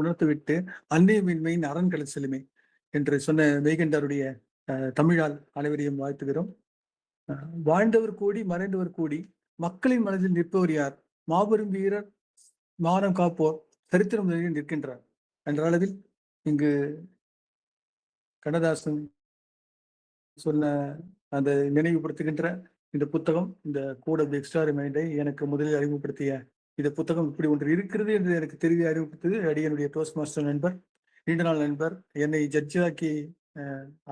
உணர்த்துவிட்டு அந்நியமின்மையின் அரண்களை செலுமே என்று சொன்ன மெய்கண்டாருடைய தமிழால் அனைவரையும் வாழ்த்துகிறோம். வாழ்ந்தவர் கூடி மறைந்தவர் கூடி மக்களின் மனதில் நிற்பவர் யார்? மாபெரும் வீரர், மானம் காப்போர், சரித்திரம் நிற்கின்றார் என்ற அளவில் இங்கு கண்ணதாசன் சொன்ன அந்த நினைவுபடுத்துகின்ற இந்த புத்தகம், இந்த கோட் ஆஃப் தி எக்ஸ்ட்ராரி மைண்டை எனக்கு முதலில் அறிமுகப்படுத்திய இந்த புத்தகம் இப்படி ஒன்று இருக்கிறது என்று எனக்கு தெரிய அறிமுகப்படுத்தது அடியனுடைய டோஸ்ட் மாஸ்டர் நண்பர், நீண்ட நாள் நண்பர், என்னை ஜட்ஜாக்கி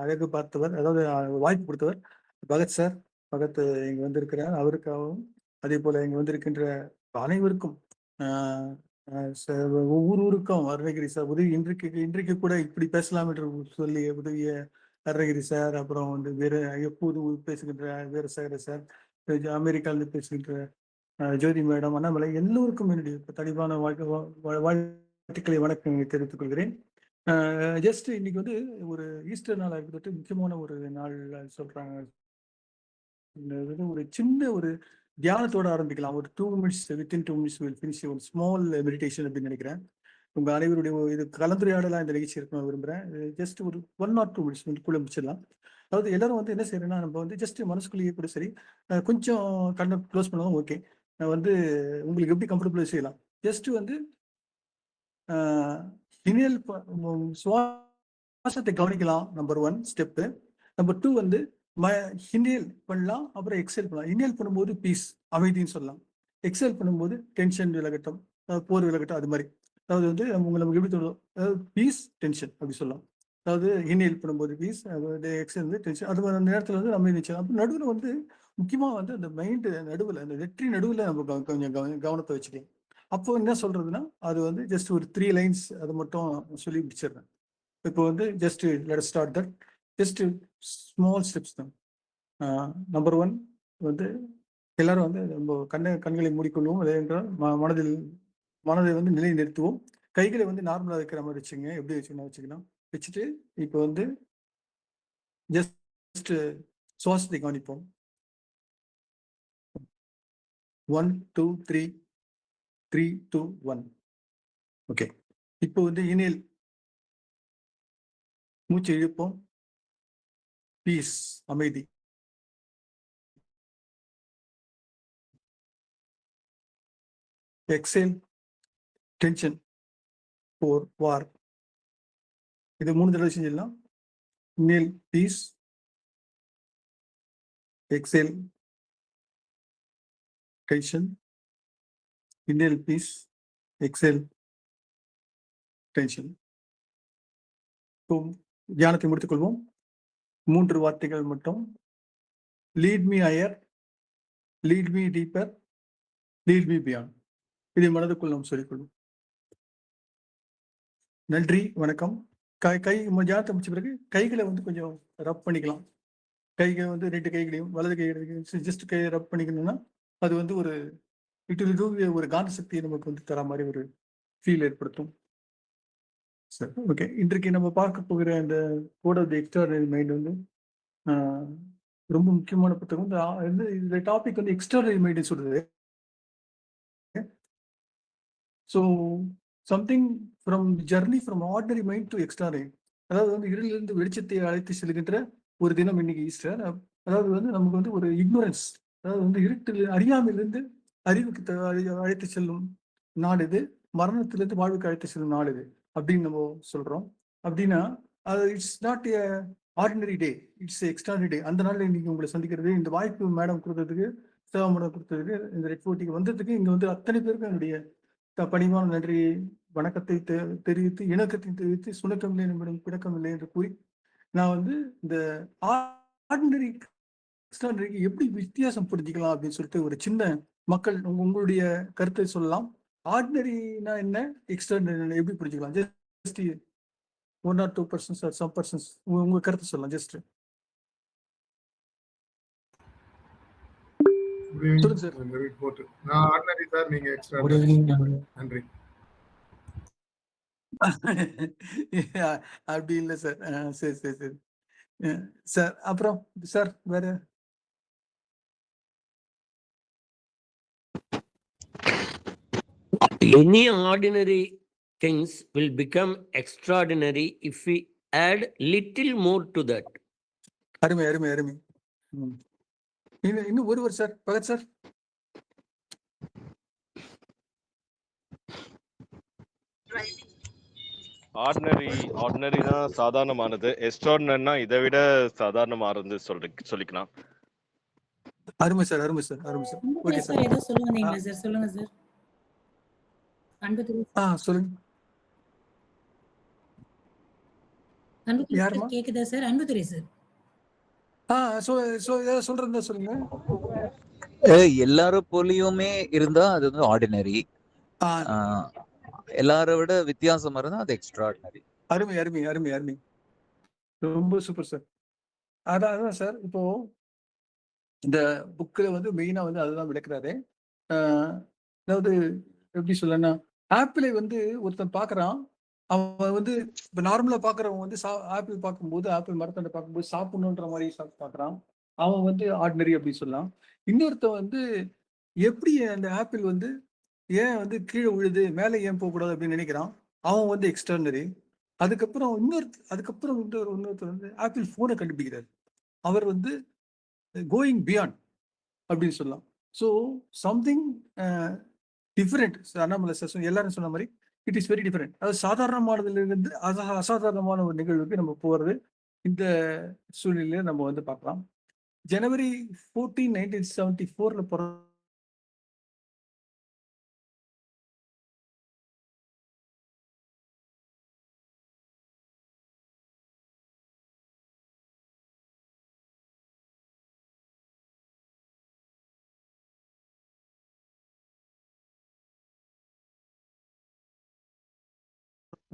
அழகு பார்த்தவர், அதாவது வாய்ப்பு கொடுத்தவர் பகத் சார். பகத் இங்க வந்திருக்கிறார், அவருக்காகவும் அதே போல இங்க வந்திருக்கின்ற அனைவருக்கும் ஒவ்வொரு ஊருக்கும் அருணகிரி சார் உதவி இன்றைக்கு கூட இப்படி பேசலாம் என்று சொல்லி உதவிய அருணகிரி சார், அப்புறம் வந்து வேற எப்போதும் பேசுகின்ற வீரசேகர சார், அமெரிக்காவிலிருந்து பேசுகின்ற ஜோதி மேடம், அண்ணாமலை, எல்லோருக்கும் என்னுடைய தனிவான வாழ்த்துக்களை வணக்கம் தெரிவித்துக் கொள்கிறேன். ஜஸ்ட் இன்னைக்கு வந்து ஒரு ஈஸ்டர் நாள் இருந்துட்டு முக்கியமான ஒரு நாள் சொல்றாங்க. ஒரு சின்ன ஒரு தியானத்தோட ஆரம்பிக்கலாம். ஒரு 2 minutes, within 2 minutes will finish ஒரு ஸ்மால் மெடிடேஷன் அப்படின்னு நினைக்கிறேன். உங்க அனைவருடைய இது கலந்துரையாடலாம் இந்த நிகழ்ச்சி இருக்கணும் விரும்புறேன். ஜஸ்ட் ஒரு 1 or 2 minutes குள்ள முடிச்சிடலாம். அதாவது எல்லாரும் வந்து என்ன செய்யறேன்னா, நம்ம வந்து ஜஸ்ட் மனசுக்குள்ளேயே கூட சரி கொஞ்சம் கண்ணை க்ளோஸ் பண்ணவும் ஓகே. நான் வந்து உங்களுக்கு எப்படி கம்ஃபர்டபுளாக செய்யலாம். ஜஸ்ட் வந்து இனியல் சுவாசத்தை கவனிக்கலாம். Number 1 step. நம்பர் 2 வந்து இன்ஹேல் பண்ணலாம், அப்புறம் எக்ஸேல் பண்ணலாம். இன்ஹேல் பண்ணும்போது பீஸ், அமைதின்னு சொல்லலாம். எக்ஸேல் பண்ணும்போது டென்ஷன் விலகட்டும், போர் விலகட்டும், அது மாதிரி. அதாவது வந்து நமக்கு எப்படி தோணும், அதாவது பீஸ் டென்ஷன் அப்படி சொல்லலாம். அதாவது இன்ஹேல் பண்ணும்போது பீஸ், எக்ஸேல் வந்து டென்ஷன், அது மாதிரி நேரத்தில் வந்து நம்ம நிச்சயம். அப்போ நடுவில் வந்து முக்கியமாக வந்து அந்த மைண்டு நடுவில், அந்த வெற்றி நடுவில் நம்ம கொஞ்சம் கவனத்தை வச்சுக்கலாம். அப்போ என்ன சொல்றதுன்னா, அது வந்து ஜஸ்ட் ஒரு 3 lines அது மட்டும் சொல்லி முடிச்சிடுறேன். இப்போ வந்து just let start that. Just small steps தான். நம்பர் 1 வந்து எல்லாரும் வந்து நம்ம கண்களை மூடிக்கொள்வோம். அதே என்றால் மனதை வந்து நிலை நிறுத்துவோம். கைகளை வந்து நார்மலாக வைக்கிற மாதிரி வச்சுங்க. எப்படி வச்சுக்கலாம். வச்சுட்டு இப்போ வந்து ஜஸ்ட் சுவாசத்தை கவனிப்போம். 1 2 3 3 2 1. ஓகே. இப்போ வந்து இன்ஹேல் மூச்சு இழுப்போம், பீஸ் அமைதி. எக்ஸேல் டென்ஷன், போர், வார். இது 3 தடவை செஞ்சிடலாம். Inhale peace, exhale tension, inhale peace, exhale tension. இப்போ தியானத்தை முடித்துக் கொள்வோம். 3 வார்த்தைகள் மட்டும். Lead me higher, lead me deeper, lead me beyond. இதை மனதுக்குள் நாம் சொல்லிக்கொள்வோம். நன்றி, வணக்கம். தியானத்தை முடிச்ச பிறகு கைகளை வந்து கொஞ்சம் ரப் பண்ணிக்கலாம். கைகளை வந்து 2 கைகளையும் வலது கை ஜஸ்ட் கையை ரப் பண்ணிக்கணும்னா அது வந்து ஒரு ஒரு காந்த சக்தியை நமக்கு வந்து தர மாதிரி ஒரு ஃபீல் ஏற்படுத்தும். சரி, ஓகே. இன்றைக்கு நம்ம பார்க்க போகிற இந்த code of the extraordinary mind வந்து ரொம்ப முக்கியமான புத்தகம். இந்த டாபிக் வந்து எக்ஸ்ட்ரார்டினரி மைண்ட் சொல்றது. So something from journey from ordinary mind to extraordinary. அதாவது வந்து இருளிலிருந்து வெளிச்சத்தை அழைத்து செல்கின்ற ஒரு தினம் இன்னைக்கு ஈஸ்டர். அதாவது வந்து நமக்கு வந்து ஒரு இக்னோரன்ஸ், அதாவது வந்து இருட்டில் அறியாமையிலிருந்து அறிவுக்கு அழைத்து செல்லும் நாடு இது. மரணத்திலிருந்து வாழ்வுக்கு அழைத்து செல்லும் நாடு இது அப்படின்னு நம்ம சொல்றோம். அப்படின்னா அது it's not a ordinary day, it's extraordinary day. அந்த நாளில் இன்னைக்கு உங்களை சந்திக்கிறது, இந்த வாய்ப்பு மேடம் கொடுத்ததுக்கு, சேவா மேடம் கொடுத்ததுக்கு, இந்த ரெட் போட்டிக்கு வந்ததுக்கு இங்க வந்து அத்தனை பேருக்கு என்னுடைய பணிவான நன்றி வணக்கத்தை தெரிவித்து, இணக்கத்தை தெரிவித்து, சுணக்கம் இல்லை நம்மிடம் பிணக்கம் இல்லை என்று கூறி, நான் வந்து இந்த ஆர்டினரி எக்ஸ்ட்ரார்டினரிக்கு எப்படி வித்தியாசம் புரிஞ்சுக்கலாம் அப்படின்னு சொல்லிட்டு ஒரு சின்ன மக்கள் உங்களுடைய கருத்தை சொல்லலாம். ஆர்டினரினா என்ன, எக்ஸ்ட்ரார்டினரி எப்படி புரிஞ்சுக்கலாம்? Just 1 or 2% or some persons உங்க கருத்து சொல்லலாம். ஜஸ்ட் சொல்லுங்க சார். நான் ஆர்டினரி சார், நீங்க எக்ஸ்ட்ரார்டினரி. நன்றி. அப்படி இல்லை சார். சரி சரி சரி சார். அப்புறம் சார் வேற any ordinary things will become extraordinary if we add little more to that. அருமை அருமை அருமை. இன்னும் ஒருவர் சார், பகத் சார். ஆர்டினரி தான் சாதாரணமானது. எக்ஸ்ட்ரார்டினரினா இதை விட சாதாரணமானது சொல்லிக்கலாம். அருமை சார், அருமை சார், அருமை சார். Okay sir. ஏதோ சொல்லுங்க சார், சொல்லுங்க சார். சொல்லுங்க. அன்புதுரை கேக்குதா சார்? அன்புதுரை சார். சொல்றேன் சொல்லுங்க. எல்லாரும் போலியுமே இருந்தா அது வந்து ஆர்டினரி. எல்லாரை விட வித்தியாசமா இருந்தா அது எக்ஸ்ட்ராஆர்டினரி. அருமை அருமை அருமை அருமை. ரொம்ப சூப்பர் சார். அதான் சார், இப்போ இந்த புக்ல வந்து மெயினா வந்து அதுதான் விளக்குறாரு. அதாவது எப்படி சொல்லனா, ஆப்பிளை வந்து ஒருத்தன் பாக்குறான். அவன் வந்து இப்ப நார்மலா பாக்குறவன் வந்து ஆப்பிள் பார்க்கும்போது, ஆப்பிள் மரத்தண்டை பார்க்கும்போது சாப்பிடணுன்ற மாதிரி பாக்குறான். அவன் வந்து ஆர்டினரி அப்படின்னு சொல்லலாம். இன்னொருத்தன் வந்து எப்படி அந்த ஆப்பிள் வந்து ஏன் வந்து கீழே விழுது, மேலே ஏன் போகக்கூடாது அப்படின்னு நினைக்கிறான். அவன் வந்து எக்ஸ்ட்ரானரி. அதுக்கப்புறம் இன்னொருத்தர் வந்து ஆப்பிள் போனை கண்டுபிடிக்கிறார். அவர் வந்து கோயிங் பியாண்ட் அப்படின்னு சொல்லலாம். So something different. Annamalai sir எல்லாரும் சொன்ன மாதிரி இட் இஸ் வெரி டிஃப்ரெண்ட். அதாவது சாதாரணமானதுலேருந்து அசாதாரணமான ஒரு நிகழ்வுக்கு நம்ம போகிறது இந்த சூழ்நிலையில நம்ம வந்து பார்க்கலாம். ஜனவரி 14, 1974 பிறந்த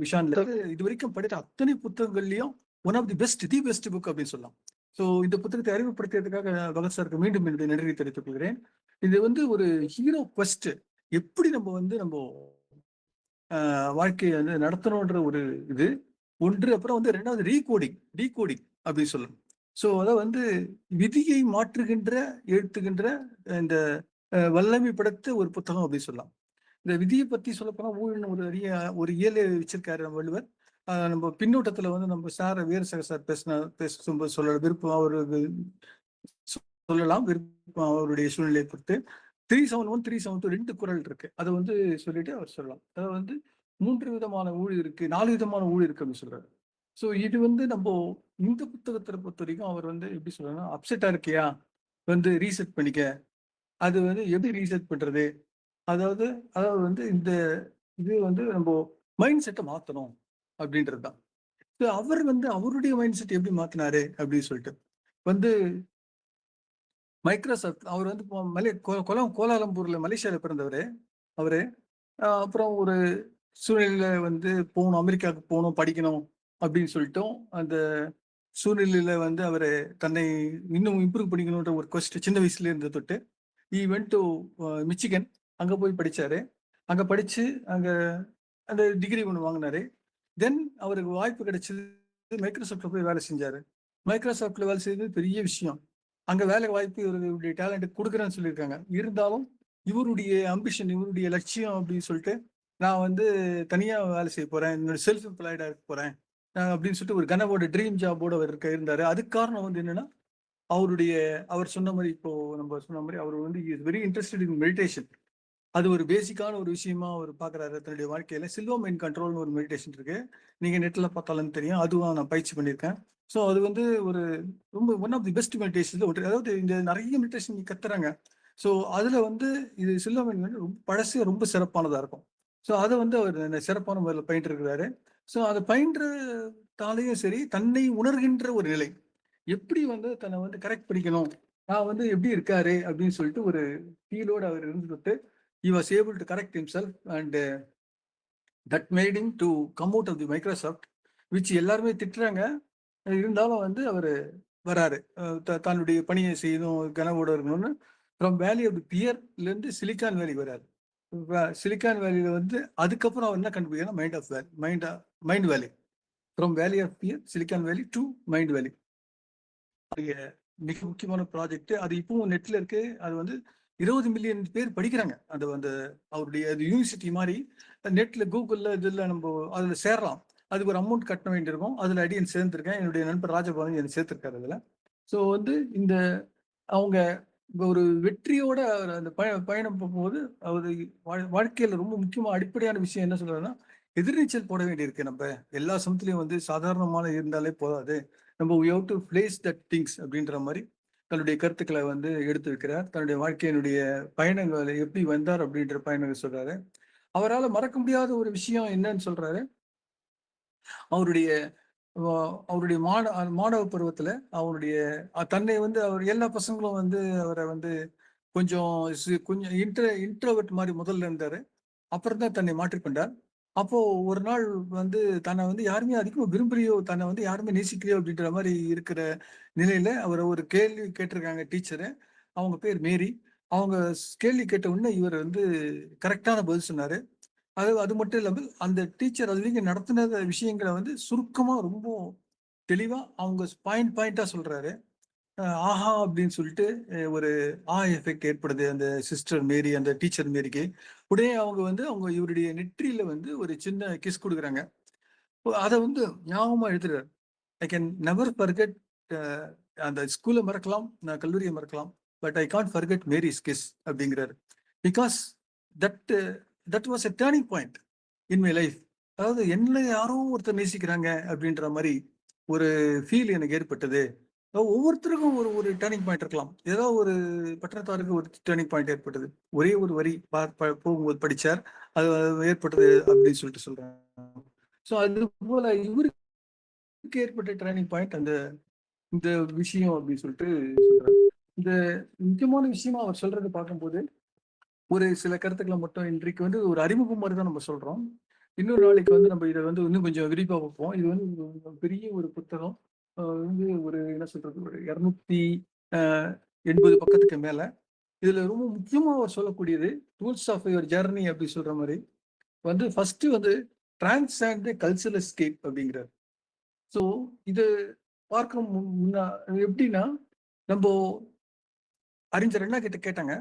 விஷான்ல இது வரைக்கும் படித்த அத்தனை புத்தகங்கள்லயும் one of the best book அப்படின்னு சொல்லலாம். ஸோ இந்த புத்தகத்தை அறிமுகப்படுத்தியதுக்காக பகத் சாருக்கு மீண்டும் என்னுடைய நன்றி தெரிவித்துக் கொள்கிறேன். இது வந்து ஒரு ஹீரோ குவெஸ்ட், எப்படி நம்ம வாழ்க்கையை வந்து நடத்தணுன்ற ஒரு இது ஒன்று. அப்புறம் வந்து ரெண்டாவது ரீகோடிங் அப்படின்னு சொல்லலாம். ஸோ அதை வந்து விதியை மாற்றுகின்ற எழுத்துகின்ற இந்த வல்லமை படைத்த ஒரு புத்தகம் அப்படின்னு சொல்லலாம். இந்த விதியை பத்தி சொல்லப்போனா ஊழல் ஒரு இயலை வச்சிருக்காரு நம்ம வள்ளுவர். நம்ம பின்னூட்டத்துல வந்து நம்ம வீரசேகர் சார் பேசும்போது சொல்ல விருப்பம் அவருக்கு சொல்லலாம். விருப்பம் அவருடைய சூழ்நிலையை பொறுத்து 371, 372 2 குறள் இருக்கு. அதை வந்து சொல்லிட்டு அவர் சொல்லலாம். அதாவது வந்து 3 விதமான ஊழ் இருக்கு, 4 விதமான ஊழ் இருக்கு அப்படின்னு சொல்றாரு. ஸோ இது வந்து நம்ம இந்த புத்தகத்தை பொறுத்த வரைக்கும் அவர் வந்து எப்படி சொல்றாருன்னா, அப்செட்டா இருக்கியா வந்து ரீசெட் பண்ணிக்க. அது வந்து எப்படி ரீசெட் பண்றது, அதாவது வந்து இந்த இது வந்து நம்ம மைண்ட் செட்டை மாத்தணும் அப்படின்றது தான். அவர் வந்து அவருடைய மைண்ட் செட் எப்படி மாத்தினாரு அப்படின்னு சொல்லிட்டு வந்து மைக்ரோசாஃப்ட் அவர் வந்து கோலாலம்பூர்ல மலேசியால பிறந்தவர் அவரு. அப்புறம் ஒரு சூழ்நிலையில வந்து போகணும், அமெரிக்காவுக்கு போகணும், படிக்கணும் அப்படின்னு சொல்லிட்டோம். அந்த சூழ்நிலையில வந்து அவரை தன்னை இன்னும் இம்ப்ரூவ் பண்ணிக்கணுன்ற ஒரு கொஸ்ட் சின்ன வயசுல இருந்து தொட்டு ஈ வென்ட் டு மிச்சிகன். அங்க போய் படிச்சாரு. அங்க படிச்சு அங்க அந்த டிகிரி ஒன்று வாங்கினாரு. தென் அவருக்கு வாய்ப்பு கிடைச்சது மைக்ரோசாஃப்ட்ல போய் வேலை செஞ்சாரு. மைக்ரோசாஃப்ட்ல வேலை செய்தது பெரிய விஷயம். அங்க வேலை வாய்ப்பு இவருடைய டேலண்ட் கொடுக்குறேன்னு சொல்லியிருக்காங்க. இருந்தாலும் இவருடைய அம்பிஷன், இவருடைய லட்சியம் அப்படின்னு சொல்லிட்டு நான் வந்து தனியா வேலை செய்ய போறேன், என்னோட செல்ஃப் எம்ப்ளாய்டா இருக்க போறேன் அப்படின்னு சொல்லிட்டு ஒரு கனவோட ட்ரீம் ஜாபோட அவர் இருந்தாரு. அதுக்கு காரணம் வந்து என்னன்னா, அவர் சொன்ன மாதிரி, இப்போ நம்ம சொன்ன மாதிரி அவர் வந்து வெரி இன்ட்ரெஸ்டட் இன் மெடிடேஷன். அது ஒரு பேசிக்கான ஒரு விஷயமா அவர் பாக்குறாரு தன்னுடைய வாழ்க்கையில. சில்வா மைண்ட் கண்ட்ரோல்னு ஒரு மெடிடேஷன் இருக்கு, நீங்க நெட்ல பார்த்தாலும் தெரியும். அதுவும் நான் பயிற்சி பண்ணியிருக்கேன். ஸோ அது வந்து ஒரு ரொம்ப ஒன் ஆஃப் தி பெஸ்ட் மெடிடேஷன்ல ஒரு, அதாவது இந்த நிறைய மெடிடேஷன் கத்துறாங்க. ஸோ அதுல வந்து இது சில்வா மைண்ட் வந்து ரொம்ப பழசு, ரொம்ப சிறப்பானதா இருக்கும். ஸோ அதை வந்து அவர் சிறப்பான முறையில் பயின்று இருக்கிறாரு. ஸோ அதை பயின்றதாலேயும் சரி, தன்னை உணர்கின்ற ஒரு நிலை, எப்படி வந்து தன்னை வந்து கரெக்ட் பண்ணிக்கணும், நான் வந்து எப்படி இருக்காரு அப்படின்னு சொல்லிட்டு ஒரு ஃபீலோடு அவர் இருந்துட்டு he was able to correct himself and that made him to come out of the Microsoft, which எல்லாருமே திட்டுறாங்க. இருந்தாலும் வந்து அவர் வராரு, தன்னுடைய பணியை செய்யணும், கனவோட இருக்கணும்னு. ஃப்ரம் வேலி ஆஃப் தி பியர்ல இருந்து சிலிக்கான் வேலி வராரு. சிலிக்கான் வேலியில வந்து அதுக்கப்புறம் அவர் என்ன கண்டுபிடிக்கணும், mind valley. From valley of fear, silicon valley to mind valley. மிக முக்கியமான ப்ராஜெக்ட். அது இப்பவும் நெட்ல இருக்கு. அது வந்து 20 மில்லியன் பேர் படிக்கிறாங்க. அந்த அந்த அவருடைய யூனிவர்சிட்டி மாதிரி நெட்ல கூகுள்ல இதில் நம்ம அதில் சேரலாம். அதுக்கு ஒரு அமௌண்ட் கட்ட வேண்டியிருக்கும். அதில் அடியன் சேர்ந்துருக்கேன். என்னுடைய நண்பர் ராஜபாலன் என்னை சேர்த்துருக்காரு அதில். ஸோ வந்து இந்த அவங்க ஒரு வெற்றியோட அந்த பயணம் போகும்போது அவர் வாழ்க்கையில் ரொம்ப முக்கியமாக அடிப்படையான விஷயம் என்ன சொல்றாருன்னா, எதிர்நீச்சல் போட வேண்டியிருக்கு. நம்ம எல்லா சமத்துலையும் வந்து சாதாரணமான இருந்தாலே போதாது, நம்ம we have to place that things அப்படின்ற மாதிரி தன்னுடைய கருத்துக்களை வந்து எடுத்து வைக்கிறார். தன்னுடைய வாழ்க்கையினுடைய பயணங்களை எப்படி வந்தார் அப்படின்ற பயணங்கள் சொல்றாரு. அவரால் மறக்க முடியாத ஒரு விஷயம் என்னன்னு சொல்றாரு, அவருடைய அவருடைய மாணவ பருவத்துல அவருடைய தன்னை வந்து அவர் எல்லா பசங்களும் வந்து அவரை வந்து கொஞ்சம் கொஞ்சம் இன்ட்ரோவர்ட் மாதிரி முதல்ல இருந்தாரு. அப்புறம் தான் தன்னை மாற்றிக்கொண்டார். அப்போ ஒரு நாள் வந்து தன்னை வந்து யாருமே அதிகமா விரும்பலையோ, தன்னை வந்து யாருமே நேசிக்கலையோ அப்படின்ற மாதிரி இருக்கிற நிலையில அவர் ஒரு கேள்வி கேட்டிருக்காங்க டீச்சரு. அவங்க பேர் மேரி. அவங்க கேள்வி கேட்ட உடனே இவர் வந்து கரெக்டான பதில் சொன்னாரு. அது மட்டும் இல்லாமல் அந்த டீச்சர் அதுலேயும் நடத்தின விஷயங்களை வந்து சுருக்கமா ரொம்ப தெளிவா அவங்க பாயிண்டா சொல்றாரு. ஆஹா அப்படின்னு சொல்லிட்டு ஒரு எஃபெக்ட் ஏற்படுது அந்த சிஸ்டர் மேரி, அந்த டீச்சர் மேரிக்கு. உடனே அவங்க வந்து அவங்க இவருடைய நெற்றியில வந்து ஒரு சின்ன கிஸ் கொடுக்குறாங்க. அதை வந்து ஞாபகமா எழுதுறாரு. I can never forget. அந்த ஸ்கூலை மறக்கலாம், நான் கல்லூரியை மறக்கலாம், but I can't forget Mary's kiss அப்படிங்கிறாரு. Because that was a turning point in my life. அதாவது என்ன யாரோ ஒருத்தர் நேசிக்கிறாங்க அப்படின்ற மாதிரி ஒரு ஃபீல் எனக்கு ஏற்பட்டது. ஒவ்வொருத்தருக்கும் ஒரு ஒரு டேர்னிங் பாயிண்ட் இருக்கலாம். ஏதோ ஒரு பட்டணத்தாருக்கு ஒரு டேர்னிங் பாயிண்ட் ஏற்பட்டது. ஒரே ஒரு வரி போகும்போது படிச்சார், அது ஏற்பட்டது அப்படின்னு சொல்லிட்டு சொல்றாங்க. ஸோ அது போல இவருக்கு ஏற்பட்ட டேர்னிங் பாயிண்ட் அந்த இந்த விஷயம் அப்படின்னு சொல்லிட்டு சொல்றாரு. இந்த முக்கியமான விஷயமா அவர் சொல்றது பார்க்கும்போது ஒரு சில கருத்துக்களை மட்டும் இன்றைக்கு வந்து ஒரு அறிமுகம் மாதிரி தான் நம்ம சொல்றோம். இன்னொரு நாளைக்கு வந்து நம்ம இதை வந்து இன்னும் கொஞ்சம் விரிவா பார்ப்போம். இது வந்து பெரிய ஒரு புத்தகம். வந்து ஒரு என்ன சொல்றது, ஒரு 280 பக்கத்துக்கு மேல. இதுல ரொம்ப முக்கியமா அவர் சொல்லக்கூடியது டூல்ஸ் ஆஃப் யுவர் ஜர்னி அப்படி சொல்ற மாதிரி வந்து ஃபர்ஸ்ட் வந்து டிரான்ஸ்செண்ட் தி கல்ச்சரல் எஸ்கேப் அப்படிங்கிறார். ஸோ இது பார்க்க முன்னா எப்படின்னா, நம்ம அறிஞர் என்ன கேட்டாங்க,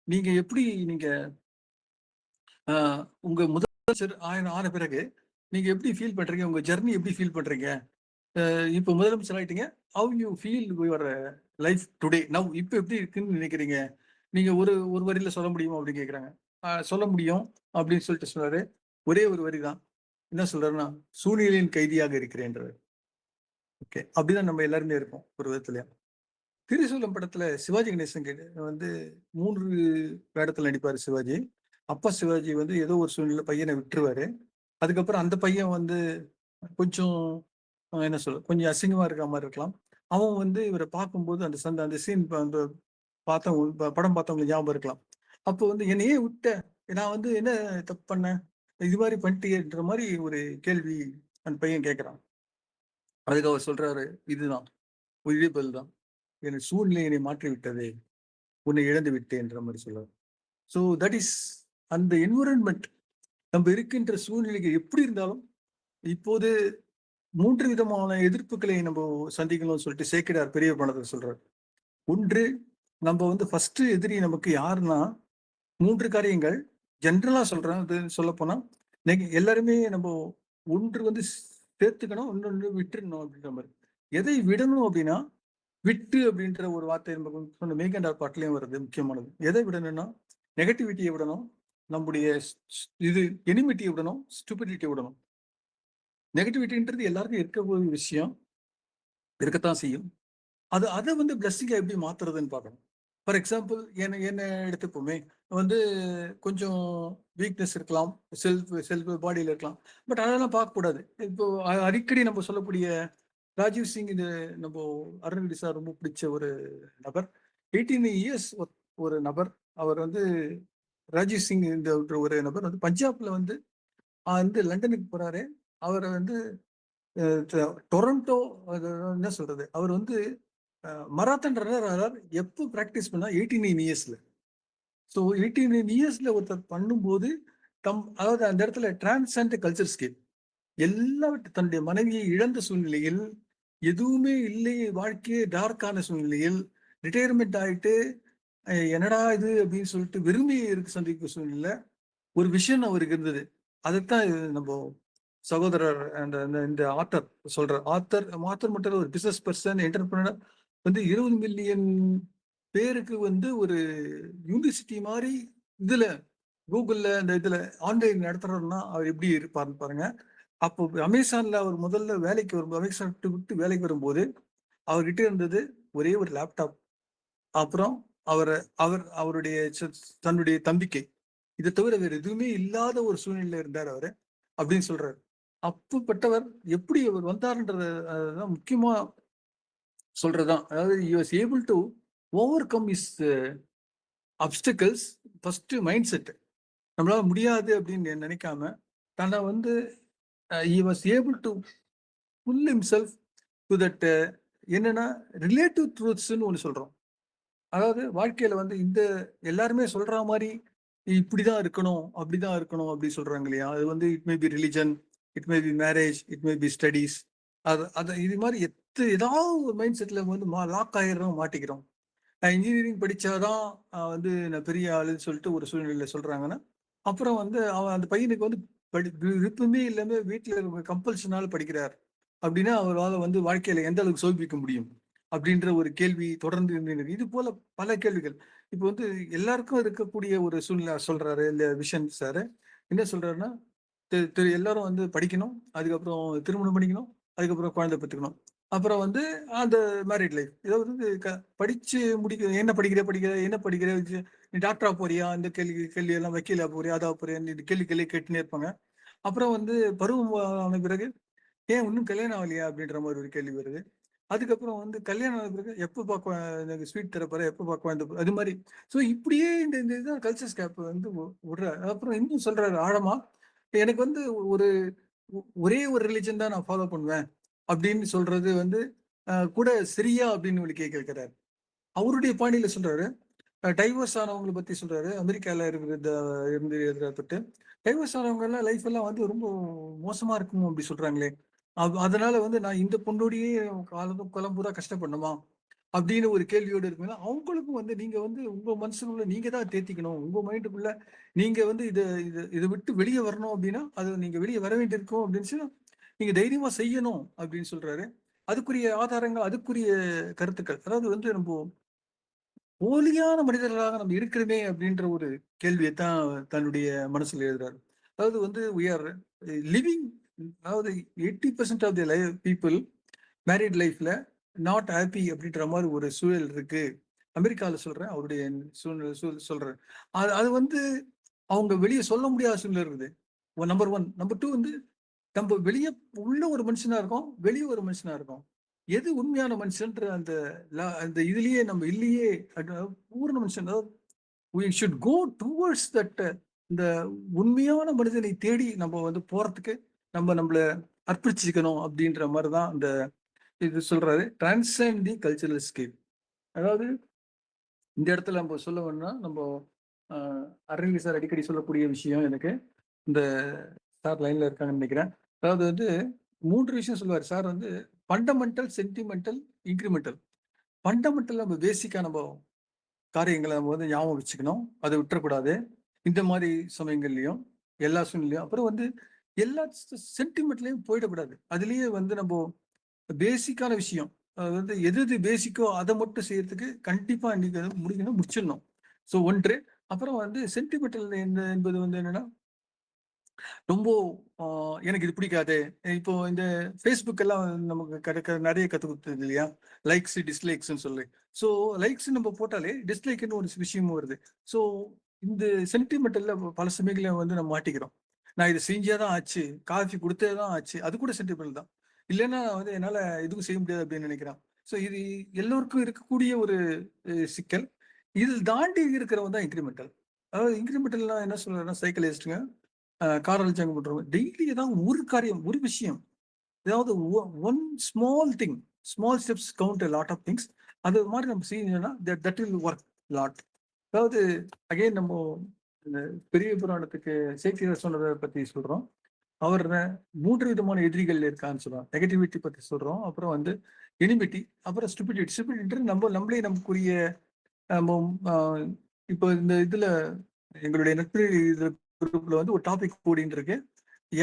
நீங்க எப்படி நீங்க உங்க முதலமைச்சர் ஆன பிறகு நீங்க எப்படி ஃபீல் பண்றீங்க, உங்க ஜர்னி எப்படி ஃபீல் பண்றீங்க, இப்போ முதலமைச்சர் ஆயிட்டீங்க, how you feel your life today now, இப்போ எப்படி இருக்குன்னு நினைக்கிறீங்க, நீங்க ஒரு ஒரு வரியில சொல்ல முடியுமா அப்படின்னு கேட்குறாங்க. சொல்ல முடியும் அப்படின்னு சொல்லிட்டு சொன்னாரு. ஒரே ஒரு வரி தான். என்ன சொல்றாருன்னா, சூழ்நிலையின் கைதியாக இருக்கிறேன்றாரு. ஓகே, அப்படிதான் நம்ம எல்லாருமே இருப்போம் ஒரு விதத்துல. திரிசூலம் படத்துல சிவாஜி கணேசன் வந்து 3 வேடத்துல நடிப்பாரு சிவாஜி. அப்பா சிவாஜி வந்து ஏதோ ஒரு சூழ்நிலை பையனை விட்டுருவாரு. அதுக்கப்புறம் அந்த பையன் வந்து கொஞ்சம் என்ன சொல்ல, கொஞ்சம் அசிங்கமா இருக்க மாதிரி இருக்கலாம். அவன் வந்து இவரை பார்க்கும்போது அந்த சீன் அந்த படம் பார்த்தவங்களுக்கு ஞாபகம் இருக்கலாம். அப்போ வந்து என்னையே விட்ட, நான் வந்து என்ன தப்பு பண்ணேன், இது மாதிரி பண்ணிட்டேன்ற மாதிரி ஒரு கேள்வி அந்த பையன் கேட்கிறான். அதுக்கு அவர் சொல்றாரு, இதுதான் ஒரே பதில் தான், என் சூழ்நிலை என்னை மாற்றி விட்டதே, உன்னை இழந்து விட்டேன்ற மாதிரி சொல்றாரு. ஸோ தட் இஸ் அந்த என்விரான்மெண்ட். நம்ம இருக்கின்ற சூழ்நிலைக்கு எப்படி இருந்தாலும் இப்போது 3 விதமான எதிர்ப்புகளை நம்ம சந்திக்கணும்னு சொல்லிட்டு சேக்கிடார் பெரிய பணத்தில் சொல்றாரு. ஒன்று, நம்ம வந்து ஃபர்ஸ்ட் எதிரி நமக்கு யாருன்னா 3 காரியங்கள். ஜென்ரலா சொல்றேன், அது சொல்ல போனா எல்லாருமே நம்ம ஒன்று வந்து சேர்த்துக்கணும், இன்னொன்று விட்டுடணும் அப்படின்ற மாதிரி. எதை விடணும் அப்படின்னா, விட்டு அப்படின்ற ஒரு வார்த்தை நம்ம சொன்ன மேகண்டார் பாட்டிலையும் வருது. முக்கியமானது எதை விடணும்னா, நெகட்டிவிட்டியை விடணும், நம்முடைய இது எனிமிட்டியை விடணும், ஸ்டூபிடிட்டியை விடணும். நெகட்டிவிட்டின்றது எல்லாருக்கும் இருக்கக்கூடிய விஷயம், இருக்கத்தான் செய்யும். அதை வந்து பிளஸ்ஸிங்கா எப்படி மாத்துறதுன்னு பார்க்கணும். ஃபார் எக்ஸாம்பிள் என்ன எடுத்துப்போமே, வந்து கொஞ்சம் வீக்னஸ் இருக்கலாம், செல்ஃப் பாடியில் இருக்கலாம், பட் அதெல்லாம் பார்க்கக்கூடாது. இப்போ அடிக்கடி நம்ம சொல்லக்கூடிய ராஜீவ் சிங், இது நம்ம அருண்கிரி சார் ரொம்ப பிடிச்ச ஒரு நபர். 18 இயர்ஸ் ஒரு நபர். அவர் வந்து ராஜீவ் சிங் இந்த ஒரு நபர் வந்து பஞ்சாப்ல வந்து லண்டனுக்கு போறாரு. அவர் வந்து டொரண்டோ, என்ன சொல்றது, அவர் வந்து மராத்தான் ரன்னர் எப்போ பிராக்டிஸ் பண்ணா 18 இயர்ஸ்ல. ஸோ 18 இயர்ஸ்ல ஒருத்தர் பண்ணும்போது அதாவது அந்த இடத்துல டிரான்ஸ்செண்ட் கல்ச்சர் ஸ்கேப், எல்லாவற்றையும் தன்னுடைய மனைவியை இழந்த சூழ்நிலையில், எதுவுமே இல்லை, வாழ்க்கையே டார்க்கான சூழ்நிலையில், ரிட்டையர்மெண்ட் ஆயிட்டு என்னடா இது அப்படின்னு சொல்லிட்டு விரும்பி இருக்கு சந்திக்க சூழ்நிலை ஒரு விஷயம் அவருக்கு இருந்தது. அதைத்தான் நம்ம சகோதரர் இந்த ஆத்தர் சொல்றார். ஆத்தர் மட்டும் ஒரு பிசினஸ் பர்சன் என்டர்பிரினர் வந்து 20 மில்லியன் பேருக்கு வந்து ஒரு யூனிவர்சிட்டி மாதிரி இதுல கூகுள்ல இந்த இதுல ஆன்லைன் நடத்துறோம்னா அவர் எப்படி இருப்பாருன்னு பாருங்க. அப்போ அமேசான்ல அவர் முதல்ல வேலைக்கு வரும்போது அமேசான் விட்டு வேலைக்கு வரும்போது அவர்கிட்ட இருந்தது ஒரே ஒரு லேப்டாப். அப்புறம் அவருடைய தன்னுடைய தம்பிக்கை இதை தவிர வேற எதுவுமே இல்லாத ஒரு சூழ்நிலையில இருந்தார் அவரு அப்படின்னு சொல்றாரு. அப்பப்பட்டவர் எப்படி அவர் வந்தாருன்றதான் முக்கியமா சொல்றதுதான். அதாவது he was able to overcome his obstacles. First mind set நம்மளால முடியாது அப்படின்னு நினைக்காம தன்னை வந்து he was able to pull himself to that என்னன்னா ரிலேட்டிவ் ட்ரூத்ஸ்ன்னு ஒன்று சொல்றோம். அதாவது வாழ்க்கையில வந்து இந்த எல்லாருமே சொல்ற மாதிரி இப்படிதான் இருக்கணும் அப்படிதான் இருக்கணும் அப்படி சொல்றாங்க இல்லையா? அது வந்து it may be religion, it may be marriage, it may be studies. அது இது மாதிரி ஏதாவது ஒரு மைண்ட் செட்ல வந்து லாக் ஆயிடுறோம், மாட்டிக்கிறோம். இன்ஜினியரிங் படிச்சாதான் வந்து நான் பெரிய ஆளுன்னு சொல்லிட்டு ஒரு சூழ்நிலையில சொல்றாங்கன்னா அப்புறம் வந்து அவன் அந்த பையனுக்கு வந்து விருப்பமே இல்லாம வீட்டுல கம்பல்ஷனால படிக்கிறார் அப்படின்னா அவரால் வந்து வாழ்க்கையில எந்த அளவுக்கு சோபிக்க முடியும் அப்படின்ற ஒரு கேள்வி தொடர்ந்து இருக்கு. இது போல பல கேள்விகள் இப்போ வந்து எல்லாருக்கும் இருக்கக்கூடிய ஒரு சூழ்நிலை சொல்றாரு இந்த விஷன் சார். என்ன சொல்றாருன்னா எல்லாரும் வந்து படிக்கணும், அதுக்கப்புறம் திருமணம் பண்ணிக்கணும், அதுக்கப்புறம் குழந்தை பெற்றுக்கணும், அப்புறம் வந்து அந்த மேரிட் லைஃப். இதை வந்து படிச்சு முடிக்க என்ன படிக்கிற நீ டாக்டரா போறியா, இந்த கேள்வி எல்லாம் வக்கீலா போறியா, அதா போறியா, கேள்வி கேட்டுனே இருப்பாங்க. அப்புறம் வந்து பருவம் ஆன பிறகு ஏன் இன்னும் கல்யாணம் ஆகலையா அப்படின்ற மாதிரி ஒரு கேள்வி வருது. அதுக்கப்புறம் வந்து கல்யாணம் ஆன பிறகு எப்போ பார்க்க ஸ்வீட் தரப்போற, எப்போ பார்க்க அது மாதிரி. ஸோ இப்படியே இந்த இதுதான் கல்ச்சர் ஸ்கேப் வந்து விடுற. அப்புறம் இன்னும் சொல்றாரு ஆழமா, எனக்கு வந்து ஒரே ஒரு ரிலிஜன் தான் நான் ஃபாலோ பண்ணுவேன் அப்படின்னு சொல்றது வந்து கூட சரியா அப்படின்னு கேட்கிறாரு. அவருடைய பாணியில சொல்றாரு. டைவர்ஸ் ஆனவங்களை பத்தி சொல்றாரு. அமெரிக்கால இருந்து எழுதுறப்பட்டு டைவர்ஸ் ஆனவங்க எல்லாம் லைஃப் எல்லாம் வந்து ரொம்ப மோசமா இருக்கும் அப்படி சொல்றாங்களே, அதனால வந்து நான் இந்த பொண்ணோடையே காலம் பூரா கஷ்டப்படணுமா அப்படின்னு ஒரு கேள்வியோடு இருக்குன்னா அவங்களுக்கும் வந்து நீங்க வந்து உங்க மனசுக்குள்ள நீங்க தான் தேத்திக்கணும். உங்க மைண்டுக்குள்ள நீங்க வந்து இதை விட்டு வெளியே வரணும் அப்படின்னா அது நீங்க வெளியே வர வேண்டியிருக்கும் அப்படின்னு நீங்க தைரியமா செய்யணும் அப்படின்னு சொல்றாரு. அதுக்குரிய ஆதாரங்கள், அதுக்குரிய கருத்துக்கள். அதாவது வந்து நம்ம போலியான மனிதர்களாக நம்ம இருக்கிறோமே அப்படின்ற ஒரு கேள்வியை தான் தன்னுடைய மனசுல எழுதுறாரு. அதாவது வந்து we are living, அதாவது 80% ஆஃப் தி பீப்புள் மேரிட் லைஃப்ல நாட் ஹாப்பி அப்படின்ற மாதிரி ஒரு சூழல் இருக்கு. அமெரிக்கால சொல்றேன், அவருடைய சூழ்நிலை சொல்றேன். அது வந்து அவங்க வெளியே சொல்ல முடியாத சூழ்நிலை இருக்குது. நம்பர் 1. நம்பர் 2 வந்து நம்ம வெளியே உள்ள ஒரு மனுஷனா இருக்கோம், வெளியே ஒரு மனுஷனா இருக்கோம். எது உண்மையான மனுஷன்ற அந்த இதுலயே நம்ம இல்லையே. பூர்ண மனுஷன், we should go towards that. இந்த உண்மையான மனிதனை தேடி நம்ம வந்து போறதுக்கு நம்மள அர்ப்பணிச்சுக்கணும் அப்படின்ற மாதிரிதான் இந்த இது சொல்றாரு. டிரான்செண்ட் தி கல்ச்சரல் ஸ்கேப். அதாவது இந்த இடத்துல நம்ம சொல்ல வேணும்னா நம்ம அரவிந்த் சார் அடிக்கடி சொல்லக்கூடிய விஷயம், எனக்கு இந்த சார் லைன்ல இருக்காங்கன்னு நினைக்கிறேன். அதாவது வந்து 3 விஷயம் சொல்லுவார் சார். வந்து ஃபண்டமெண்டல், சென்டிமெண்டல், இன்க்ரிமெண்டல். ஃபண்டமெண்டல் நம்ம பேசிக்கா நம்ம காரியங்களை நம்ம வந்து ஞாபகம் வச்சுக்கணும், அதை விட்டுறக்கூடாது இந்த மாதிரி சமயங்கள்லையும் எல்லா சூழ்நிலையும். அப்புறம் வந்து எல்லா சென்டிமெண்ட்லையும் போயிடக்கூடாது. அதுலயே வந்து நம்ம பேசிக்கான விஷயம், அது வந்து எது பேசிக்கோ அதை மட்டும் செய்யறதுக்கு கண்டிப்பா இன்னைக்கு முடிச்சிடணும். ஸோ ஒன்று. அப்புறம் வந்து சென்டிமெண்டல் என்பது வந்து என்னன்னா ரொம்ப எனக்கு இது பிடிக்காது. இப்போ இந்த ஃபேஸ்புக் எல்லாம் நமக்கு நிறைய கத்து கொடுத்தது இல்லையா, லைக்ஸ் டிஸ்லைக்ஸ்ன்னு சொல்லி. ஸோ லைக்ஸ் நம்ம போட்டாலே டிஸ்லைக்னு ஒரு விஷயமும் வருது. ஸோ இந்த சென்டிமெண்டல்ல பல சமயங்கள வந்து நம்ம மாட்டிக்கிறோம். நான் இதை செஞ்சாதான் ஆச்சு, காஃபி கொடுத்தே தான் ஆச்சு, அது கூட சென்டிமெண்டல் தான். இல்லைன்னா வந்து என்னால எதுவும் செய்ய முடியாது அப்படின்னு நினைக்கிறான். ஸோ இது எல்லோருக்கும் இருக்கக்கூடிய ஒரு சிக்கல். இதில் தாண்டி இருக்கிறவங்க தான் இன்க்ரிமெண்டல். அதாவது இன்க்ரிமெண்டல்லாம் என்ன சொல்றேன்னா, சைக்கலிஸ்ட்டுங்க காரல் ஜங் பண்றவங்க டெய்லி ஏதாவது ஒரு காரியம், ஒரு விஷயம், ஏதாவது one small thing, small steps count lot of things. அது மாதிரி நம்ம செய்யணும்னா தட் வில் ஒர்க் லாட். அதாவது அகைன் நம்ம இந்த பெரிய புராணத்துக்கு சேக்கிரர் சொன்னதை பத்தி சொல்றோம். அவர் 3 விதமான எதிரிகள் இருக்கான்னு சொல்றோம். நெகட்டிவிட்டி பத்தி சொல்றோம், அப்புறம் வந்து எனிமிட்டி, அப்புறம் ஸ்டூபிடிட்டி. ஸ்டூபிடிட்டி நம்மளே நமக்குரிய இப்போ இந்த இதுல எங்களுடைய நட்பு குரூப்ல வந்து ஒரு டாபிக் ஓடின்னு இருக்கு,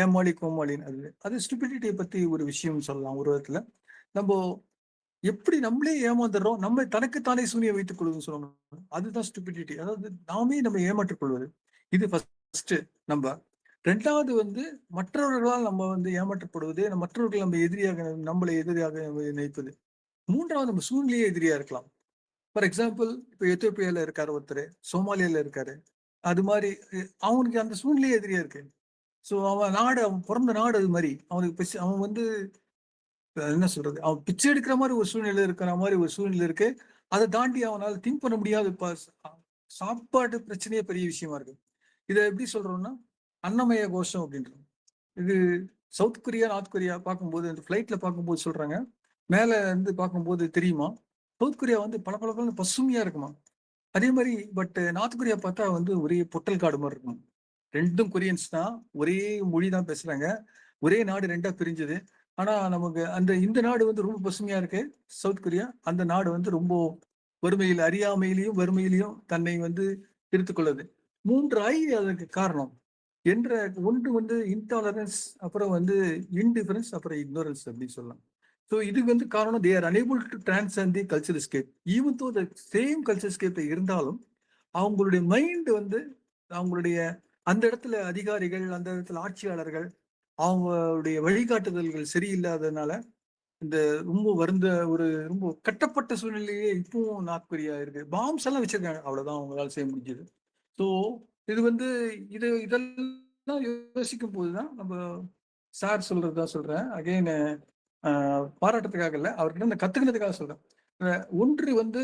ஏமாளி கோமாளின்னு. அது ஸ்டூபிடிட்டியை பத்தி ஒரு விஷயம் சொல்லலாம். ஒரு விதத்துல நம்ம எப்படி நம்மளே ஏமாந்துடுறோம், நம்ம தனக்குத்தானே சூனியை வைத்துக் கொள்வது சொல்லணும். அதுதான் ஸ்டூபிடிட்டி. அதாவது நாமே நம்ம ஏமாற்றிக் கொள்வது. இது ஃபர்ஸ்ட் நம்ம. ரெண்டாவது வந்து மற்றவர்களால் நம்ம வந்து ஏமாற்றப்படுவது, மற்றவர்கள் நம்ம எதிரியாக நம்மளை எதிரியாக நினைப்பது. மூன்றாவது நம்ம சூழ்நிலையே எதிரியா இருக்கலாம். ஃபார் எக்ஸாம்பிள், இப்போ எத்தியோப்பியால இருக்காரு ஒருத்தர், சோமாலியால இருக்காரு. அது மாதிரி அவனுக்கு அந்த சூழ்நிலையே எதிரியா இருக்கு. ஸோ அவன் பிறந்த நாடு அது மாதிரி. அவனுக்கு அவன் வந்து என்ன சொல்றது, அவன் பிச்சை எடுக்கிற மாதிரி ஒரு சூழ்நிலை இருக்கிற மாதிரி ஒரு சூழ்நிலை இருக்கு. அதை தாண்டி அவனால் திங்க் பண்ண முடியாது. சாப்பாடு பிரச்சனையே பெரிய விஷயமா இருக்கு. இதை எப்படி சொல்றோம்னா அன்னமய கோஷம் அப்படின்றது. இது சவுத் கொரியா, நார்த் கொரியா பார்க்கும்போது, அந்த ஃபிளைட்ல பார்க்கும்போது சொல்றாங்க, மேல இருந்து பார்க்கும்போது தெரியுமா, சவுத் கொரியா வந்து பல பசுமையா இருக்குமா. அதே மாதிரி பட் நார்த் கொரியா பார்த்தா வந்து ஒரே பொட்டல் காடு மாதிரி இருக்கும். ரெண்டும் கொரியன்ஸ் தான், ஒரே மொழி தான் பேசுறாங்க, ஒரே நாடு ரெண்டா பிரிஞ்சது. ஆனா நமக்கு இந்த நாடு வந்து ரொம்ப பசுமையா இருக்கு சவுத் கொரியா. அந்த நாடு வந்து ரொம்ப வறுமையில், அறியாமையிலையும் வறுமையிலையும் தன்னை வந்து எடுத்துக்கொள்ளுது. 3 அதுக்கு காரணம் என்ற ஒன்று வந்து இன்டாலரன்ஸ், அப்புறம் வந்து இன்டிஃபரன்ஸ், அப்புறம் இக்னோரன்ஸ் அப்படின்னு சொல்லலாம். ஸோ இது வந்து காரணம், they are unable to transcend the cultural escape. Even though the same cultural escape இருந்தாலும் அவங்களுடைய மைண்ட் வந்து அவங்களுடைய அந்த இடத்துல அதிகாரிகள், அந்த இடத்துல ஆட்சியாளர்கள், அவங்களுடைய வழிகாட்டுதல்கள் சரியில்லாததுனால இந்த ரொம்ப ரொம்ப கட்டப்பட்ட சூழ்நிலையே இப்பவும் நார்த் கொரியா இருக்கு. பாம்ஸ் எல்லாம் வச்சிருக்காங்க, அவ்வளவுதான் அவங்களால செய்ய முடிஞ்சது. ஸோ இது வந்து இதெல்லாம் யோசிக்கும் போதுதான் நம்ம சார் சொல்றதுதான் சொல்றேன். அகைன் பாராட்டத்துக்காக இல்லை, அவர்கிட்ட கத்துக்கிறதுக்காக சொல்றேன். ஒன்று வந்து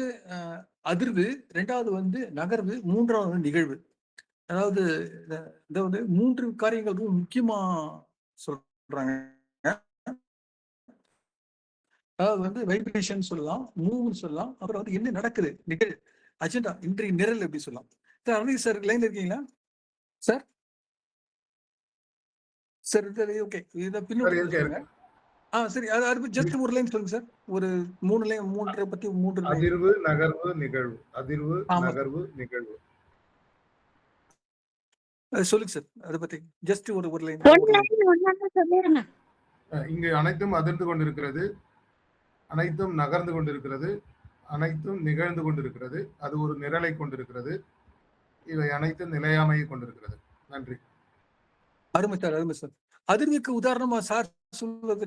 அதிர்வு, ரெண்டாவது வந்து நகர்வு, மூன்றாவது வந்து நிகழ்வு. அதாவது இதாவது 3 காரியங்கள் ரொம்ப முக்கியமா சொல்றாங்க. அதாவது வந்து வைப்ரேஷன் சொல்லலாம், மூவ்னு சொல்லலாம், அப்புறம் வந்து என்ன நடக்குது, நிகழ் அஜெண்டா, இன்றைய நிரல் எப்படி சொல்லலாம். சார் அரவிந்த் சார் லைன்ல இருக்கீங்களா சார்? சார் ஓகே, இதை பின்னோக்கி சொல்லுங்க. சரி, அது ஜஸ்ட் ஒரு லைன் சொல்லுங்க சார். ஒரு 3 லைன், 3 பத்தி 3 லைன். அதிர்வு, நகர்வு, நிகழ்வு. அதிர்வு, நகர்வு, நிகழ்வு. சொல்லுங்க சார், அதை பத்தி ஜஸ்ட் ஒரு லைன். இங்கு அனைத்தும் அதிர்ந்து கொண்டிருக்கிறது, அனைத்தும் நகர்ந்து கொண்டிருக்கிறது, அனைத்தும் நிகழ்ந்து கொண்டிருக்கிறது. அது ஒரு நிரலை கொண்டிருக்கிறது. இவை அனைத்தும் நிலையாமையை கொண்டிருக்கிறது. நன்றி. அருமை சார், அருமை சார். அதிர்வுக்கு உதாரணமா சார் சொல்வது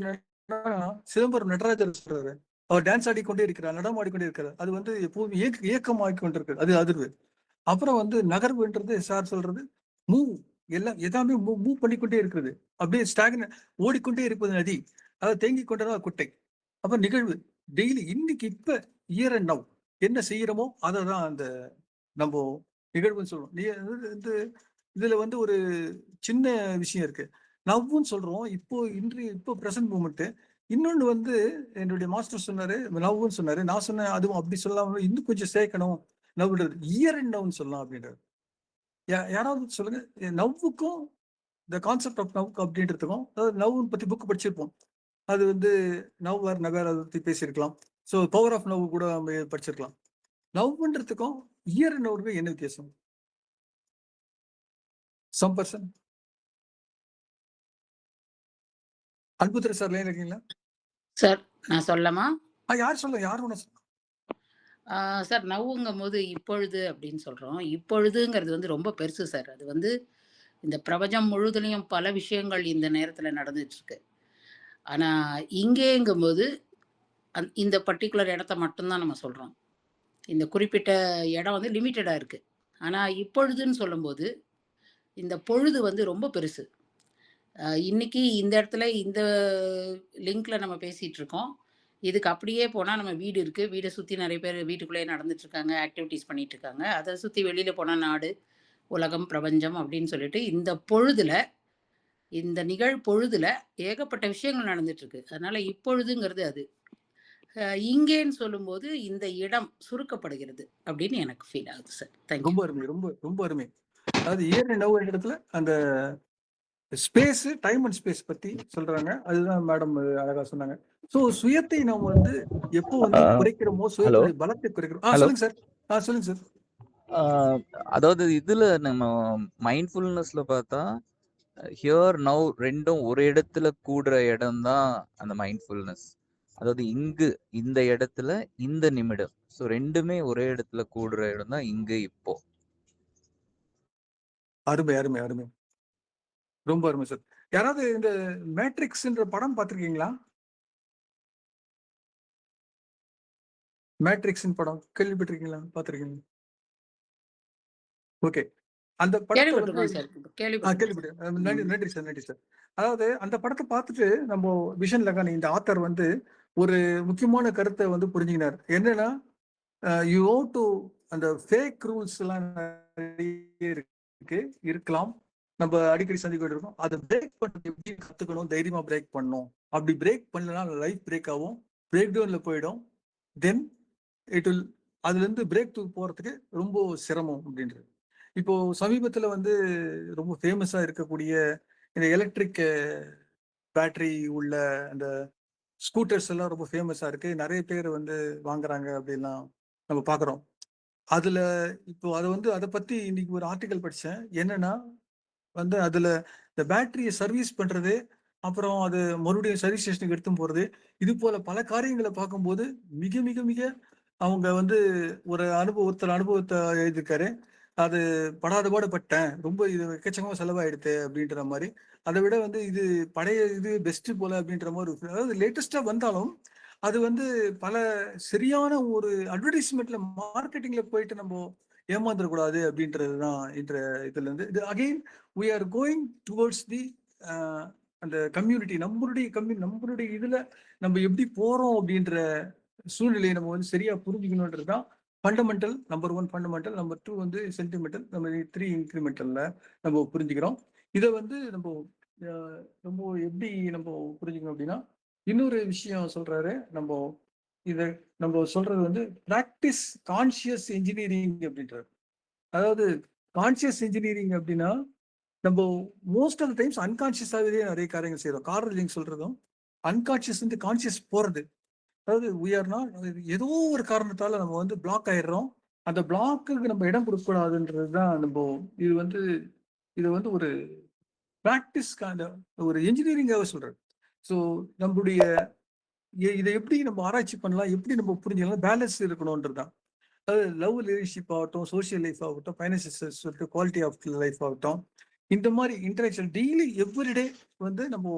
சிதம்பரம் நடராஜர் சொல்றாரு. அவர் டான்ஸ் ஆடிக்கொண்டே இருக்கிறார், நடனம் ஆடிக்கொண்டே இருக்கிறார். அது வந்து எப்போதும் இயக்கம் ஆகிக்கொண்டிருக்கிறது, அது அதிர்வு. அப்புறம் வந்து நகர்வுன்றது சார் சொல்றது மூவ், எல்லாமே மூவ் பண்ணிக்கொண்டே இருக்கிறது. அப்படியே ஸ்டாக்ன ஓடிக்கொண்டே இருப்பது நதி, அதை தேங்கி கொண்டதான் குட்டை. அப்ப நிகழ்வு டெய்லி, இன்னைக்கு இப்ப இயர் அண்ட் நவ் என்ன செய்யறோமோ அதை தான் அந்த நம்ம நிகழ்வுன்னு சொல்றோம். இதுல வந்து ஒரு சின்ன விஷயம் இருக்கு. நவ்வுன்னு சொல்றோம் இப்போ பிரசன்ட் மூமெண்ட். இன்னொன்னு வந்து என்னுடைய மாஸ்டர் சொன்னாரு, நவ்வுன்னு சொன்னாரு. நான் சொன்னேன் அதுவும் அப்படி சொல்லாம இன்னும் கொஞ்சம் சேர்க்கணும், நவ்வுன்றது இயர் அண்ட் நவ்னு சொல்லலாம் அப்படின்றது. யாராவது சொல்லுங்க, நவ்வுக்கும் இந்த கான்செப்ட் ஆஃப் நவ் அப்படின்றதுக்கும், அதாவது நவ் பத்தி புக் படிச்சிருப்போம். அது வந்து நவ் ஆர் நவர், அதை பத்தி பேசியிருக்கலாம். ஸோ பவர் ஆஃப் நவ் கூட நம்ம படிச்சிருக்கலாம். நவ்ன்றதுக்கும் இயர் அண்ட் நவ்வுக்கும் என்ன வித்தியாசம்? Some person. அன்புத்திர சார் லைன் இருக்கீங்களா சார்? நான் சொல்லமா? யார் சொல்ல, யார் ஒண்ணு சார், நவ்வுங்கும் போது இப்பொழுது அப்படின்னு சொல்றோம். இப்பொழுதுங்கிறது வந்து ரொம்ப பெருசு சார். அது வந்து இந்த பிரபஞ்சம் முழுதுலையும் பல விஷயங்கள் இந்த நேரத்துல நடந்துட்டு இருக்கு. ஆனா இங்கேங்கும் போது இந்த பர்டிகுலர் இடத்த மட்டும்தான் நம்ம சொல்றோம். இந்த குறிப்பிட்ட இடம் வந்து லிமிட்டடா இருக்கு. ஆனா இப்பொழுதுன்னு சொல்லும்போது இந்த பொழுது வந்து ரொம்ப பெருசு. இன்னைக்கு இந்த இடத்துல இந்த லிங்க்ல நம்ம பேசிட்டு இருக்கோம். இதுக்கு அப்படியே போனா நம்ம வீடு இருக்கு. வீடை சுத்தி நிறைய பேர் வீட்டுக்குள்ளேயே நடந்துட்டு இருக்காங்க, ஆக்டிவிட்டிஸ் பண்ணிட்டு இருக்காங்க. அதை சுத்தி வெளியில போனா நாடு, உலகம், பிரபஞ்சம் அப்படின்னு சொல்லிட்டு இந்த பொழுதுல, இந்த பொழுதுல ஏகப்பட்ட விஷயங்கள் நடந்துட்டு இருக்கு. அதனால இப்பொழுதுங்கிறது அது. இங்கேன்னு சொல்லும்போது இந்த இடம் சுருக்கப்படுகிறது அப்படின்னு எனக்கு ஃபீல் ஆகுது சார். தேங்க்யூ. ரொம்ப அருமை, ரொம்ப ரொம்ப அருமை. அதாவது இயர் அண்ட் நவ் இடத்துல அந்த ஸ்பேஸ், டைம் அண்ட் ஸ்பேஸ் பத்தி சொல்றாங்க. அதுதான் மேடம் அழகா சொன்னாங்க. சோ சுயத்தை நம்ம வந்து எப்போ வந்து குறைக்கிறோமோ, சுயத்துடைய பலத்தை குறைக்கிறோம். சொல்லுங்க சார். சொல்லுங்க சார். அதாவது இதுல நம்ம மைண்ட்ஃபுல்னஸ்ல பார்த்தா ஹியர் நவ் ரெண்டும் ஒரு இடத்துல கூடுற இடம் தான் அந்த மைண்ட்ஃபுல்னஸ். அதாவது இங்கு இந்த இடத்துல இந்த நிமிடம், ஸோ ரெண்டுமே ஒரே இடத்துல கூடுற இடம் தான் இங்கு இப்போ. அருமை அருமை அருமை, ரொம்ப அருமை சார். யாராவது இந்த மேட்ரிக்ஸ்ன்ற படம் பார்த்திருக்கீங்களா? மேட்ரிக்ஸின் படம் கேள்விப்பட்டிருக்கீங்களா? பார்த்திருக்கீங்களா? ஓகே. அந்த படத்தை வந்து கேள்விப்பட்டிருக்கோம் சார். கேள்விப்பட்டிருக்கோம். கேள்விப்பட்டேன். நன்றி நன்றி சார், நன்றி சார். அதாவது அந்த படத்தை பார்த்துட்டு நம்ம விஷன் லகானி இந்த ஆத்தர் வந்து ஒரு முக்கியமான கருத்தை வந்து புரிஞ்சுக்கினார். என்னன்னா யூ ஹவ் டு அந்த ஃபேக் ரூல்ஸ் எல்லாம் நிறைய இருக்கலாம், நம்ம அடிக்கடி சந்திக்கிட்டு இருக்கோம். அதை பிரேக் பண்றது எப்படி கத்துக்கணும், தைரியமா பிரேக் பண்ணணும். அப்படி பிரேக் பண்ணலன்னா லைஃப் பிரேக் ஆகும், பிரேக் டவுன்ல போயிடும். தென் இட் வில் அதுல இருந்து பிரேக் த்ரூ போறதுக்கு ரொம்ப சிரமம் அப்படின்றது. இப்போ சமீபத்துல வந்து ரொம்ப ஃபேமஸா இருக்கக்கூடிய இந்த எலக்ட்ரிக் பேட்டரி உள்ள அந்த ஸ்கூட்டர்ஸ் எல்லாம் ரொம்ப ஃபேமஸா இருக்கு. நிறைய பேர் வந்து வாங்குறாங்க அப்படின்லாம் நம்ம பார்க்குறோம். அதுல இப்போ அதை வந்து அதை பத்தி இன்னைக்கு ஒரு ஆர்டிக்கல் படிச்சேன். என்னன்னா வந்து அதுல இந்த பேட்டரியை சர்வீஸ் பண்றது, அப்புறம் அது மறுபடியும் சர்வீஸ் ஸ்டேஷனுக்கு எடுத்துன்னு போறது, இது போல பல காரியங்களை பார்க்கும்போது மிக மிக மிக அவங்க வந்து ஒருத்தர் அனுபவத்தை எழுதியிருக்காரு. அது படாத பாடுபட்டேன், ரொம்ப இது எக்கச்சக்கமா செலவாயிடுது அப்படின்ற மாதிரி. அதை விட வந்து இது பழைய இது பெஸ்ட் போல அப்படின்ற மாதிரி அதாவது லேட்டஸ்டா வந்தாலும் அது வந்து பல சரியான ஒரு அட்வர்டைஸ்மெண்ட்ல மார்க்கெட்டிங்ல போயிட்டு நம்ம ஏமாந்துடக்கூடாது அப்படின்றதுதான் இதுல இருந்து இது again we are going towards the அந்த கம்யூனிட்டி, நம்மளுடைய இதுல நம்ம எப்படி போறோம் அப்படின்ற சூழ்நிலையை நம்ம வந்து சரியா புரிஞ்சுக்கணுன்றதுதான் ஃபண்டமெண்டல். நம்பர் 1 ஃபண்டமெண்டல், நம்பர் 2 வந்து சென்டிமெண்டல், நம்பர் 3 இன்க்ரிமெண்டல்ல நம்ம புரிஞ்சுக்கிறோம். இதை வந்து நம்ம ரொம்ப எப்படி நம்ம புரிஞ்சுக்கணும் அப்படின்னா, இன்னொரு விஷயம் சொல்றாரு. நம்ம சொல்றது வந்து பிராக்டிஸ் கான்சியஸ் இன்ஜினியரிங் அப்படின்றாரு. அதாவது கான்சியஸ் இன்ஜினியரிங் அப்படின்னா நம்ம மோஸ்ட் ஆஃப் த டைம்ஸ் அன்கான்சியஸாகவே நிறைய காரியங்கள் செய்யறோம். கார்ல் லிங் சொல்றதும் அன்கான்சியஸ் வந்து கான்சியஸ் போறது. அதாவது we are not ஏதோ ஒரு காரணத்தால நம்ம வந்து பிளாக் ஆயிடுறோம். அந்த பிளாக்குக்கு நம்ம இடம் கொடுக்க கூடாதுன்றதுதான் இது வந்து ஒரு பிராக்டிஸ் ஒரு இன்ஜினியரிங்காக சொல்றாரு. ஸோ நம்மளுடைய இதை எப்படி நம்ம ஆராய்ச்சி பண்ணலாம், எப்படி நம்ம புரிஞ்சுக்கலாம், பேலன்ஸ் இருக்கணும்ன்றதுதான். அதாவது லவ் ரிலேஷன்ஷிப் ஆகட்டும், சோசியல் லைஃப் ஆகட்டும், ஃபைனான்சியல் சொல்லிட்டு குவாலிட்டி ஆஃப் லைஃப் ஆகட்டும், இந்த மாதிரி இன்டராக்ஷன் டெய்லி எவ்ரிடே வந்து நம்ம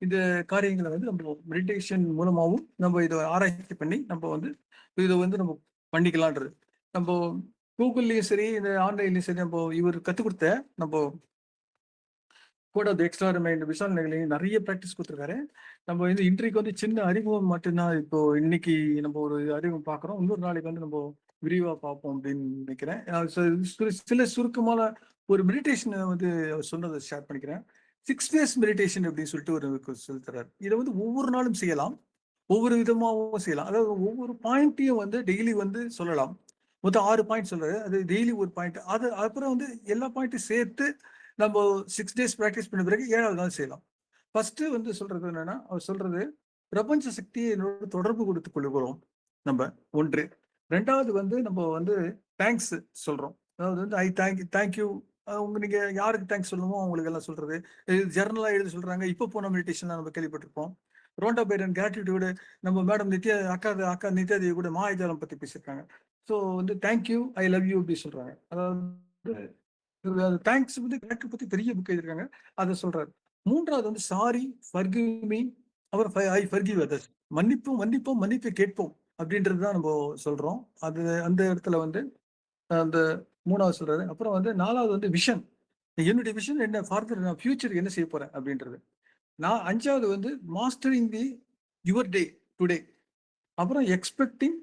இந்த காரியங்களை வந்து நம்ம மெடிடேஷன் மூலமாகவும் நம்ம இதை ஆராய்ச்சி பண்ணி நம்ம வந்து இதை வந்து நம்ம பண்ணிக்கலான்றது. நம்ம கூகுள்லயும் சரி, இந்த ஆன்லைன்லயும் சரி, நம்ம இவர் கற்றுக் கொடுத்த நம்ம கூட அந்த எக்ஸ்ட்ரா மைண்ட் விஷால் நிகழ்ச்சியும் நிறைய ப்ராக்டிஸ் கொடுத்துருக்காரு. நம்ம வந்து இன்றைக்கு வந்து சின்ன அறிமுகம் மட்டும்தான் இப்போ இன்னைக்கு நம்ம ஒரு அறிமுகம் பார்க்குறோம். இன்னொரு நாளைக்கு வந்து நம்ம விரிவாக பார்ப்போம் அப்படின்னு நினைக்கிறேன். சில சுருக்கமான ஒரு மெடிடேஷனை வந்து அவர் சொன்னதை ஷேர் பண்ணிக்கிறேன். 6 days மெடிடேஷன் அப்படின்னு சொல்லிட்டு ஒரு சொல்லித்தராரு. இதை வந்து ஒவ்வொரு நாளும் செய்யலாம், ஒவ்வொரு விதமாகவும் செய்யலாம். அதாவது ஒவ்வொரு பாயிண்ட்டையும் வந்து டெய்லி வந்து சொல்லலாம். மொத்தம் 6 பாயிண்ட் சொல்றாரு. அது டெய்லி ஒரு பாயிண்ட். அது அப்புறம் வந்து எல்லா பாயிண்ட்டையும் சேர்த்து நம்ம 6 days ப்ராக்டிஸ் பண்ண பிறகு 7வது நாள் செய்யலாம். ஃபர்ஸ்ட் வந்து சொல்றது என்னன்னா, அவர் சொல்றது பிரபஞ்ச சக்தியை என்னோட தொடர்பு கொடுத்துக் கொள்கிறோம் நம்ம 1. 2வது வந்து நம்ம வந்து தேங்க்ஸ் சொல்றோம். அதாவது வந்து தேங்க்யூ. நீங்க யாருக்கு தேங்க்ஸ் சொல்லணுமோ அவங்களுக்கு எல்லாம் சொல்றது. ஜெர்னலா எழுதி சொல்றாங்க. இப்போ போன மெடிடேஷன்ல நம்ம கேள்விப்பட்டிருப்போம். ரோண்டா பைரன் கிராட்டிடியூடு நம்ம மேடம் அக்கா நித்யாதேவி கூட மாயாஜாலம் பத்தி பேசியிருக்காங்க. ஸோ வந்து தேங்க்யூ, ஐ லவ் யூ அப்படி சொல்றாங்க. அதாவது தேங்க்ஸ் வந்து கிராட்டிடியூட் பத்தி பெரிய புக் எழுதிருக்காங்க, அதை சொல்றாரு. 3வது வந்து சாரி, ஃபர்கிவ் மீ, அப்புறம் ஐ ஃபர்கிவ் அதர்ஸ். மன்னிப்பை கேட்போம் அப்படின்றது தான் நம்ம சொல்றோம். அது அந்த இடத்துல வந்து அந்த 3வது சொல்றாரு. அப்புறம் வந்து 4வது வந்து விஷன். என்னுடைய விஷன் என்ன, ஃபார்தர் நான் ஃபியூச்சருக்கு என்ன செய்ய போறேன் அப்படின்றது. 5வது வந்து mastering the your day today. அப்புறம் எக்ஸ்பெக்டிங்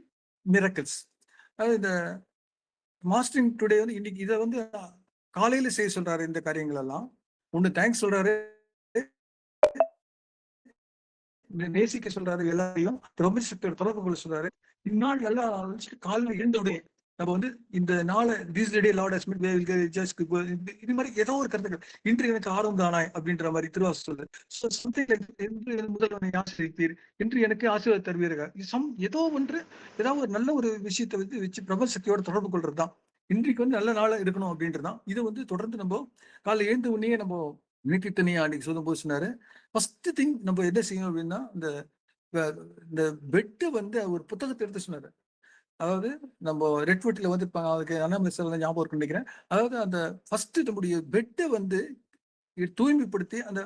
மிரக்கிள்ஸ். அதாவது இந்த மாஸ்டரிங் டுடே வந்து இன்னைக்கு இதை வந்து காலையில செய்ய சொல்றாரு. இந்த காரியங்கள் எல்லாம் ஒண்ணு தேங்க்ஸ் சொல்றாரு, நேசிக்க சொல்றாரு, எல்லாரையும் பிரபஞ்சத்தோட தொடர்பு கொள்ள சொல்றாரு. இந்நாள் நல்லா காலையில எழுந்தவுடனே நம்ம வந்து இந்த நாளை this day Lord has made, we will just go. இது மாதிரி ஏதோ ஒரு கருத்துக்கள். இன்று எனக்கு ஆர்வம் தானாய் அப்படின்ற மாதிரி திருவாசகம் சொல்லுது. So something like இன்று எனக்கு முதல்வனை ஆசீர்வதிப்பீர், இன்று எனக்கு ஆசீர்வாதம் தருவீர்கள். ஏதோ ஒன்று, ஏதாவது ஒரு நல்ல ஒரு விஷயத்தை வந்து வச்சு பிரபல சக்தியோட தொடர்பு கொள்றது தான். இன்றைக்கு வந்து நல்ல நாளா இருக்கணும் அப்படின்றதுதான். இது வந்து தொடர்ந்து நம்ம காலைல எழுந்த உடனே நம்ம நினைத்து தனியா அன்னைக்கு சொல்லும் போது சொன்னாரு, ஃபர்ஸ்ட் திங் நம்ம என்ன செய்யணும் அப்படின்னா, இந்த பெட்டை வந்து ஒரு புத்தகத்தை எடுத்து சொன்னாரு. அதாவது நம்ம ரெட்வுட்ல வந்து அதுக்கு அண்ணாமலை சார் ஞாபகம் இருக்குன்னு நினைக்கிறேன். அதாவது அந்த ஃபர்ஸ்ட் நம்முடைய பெட்டை வந்து தூய்மைப்படுத்தி அந்த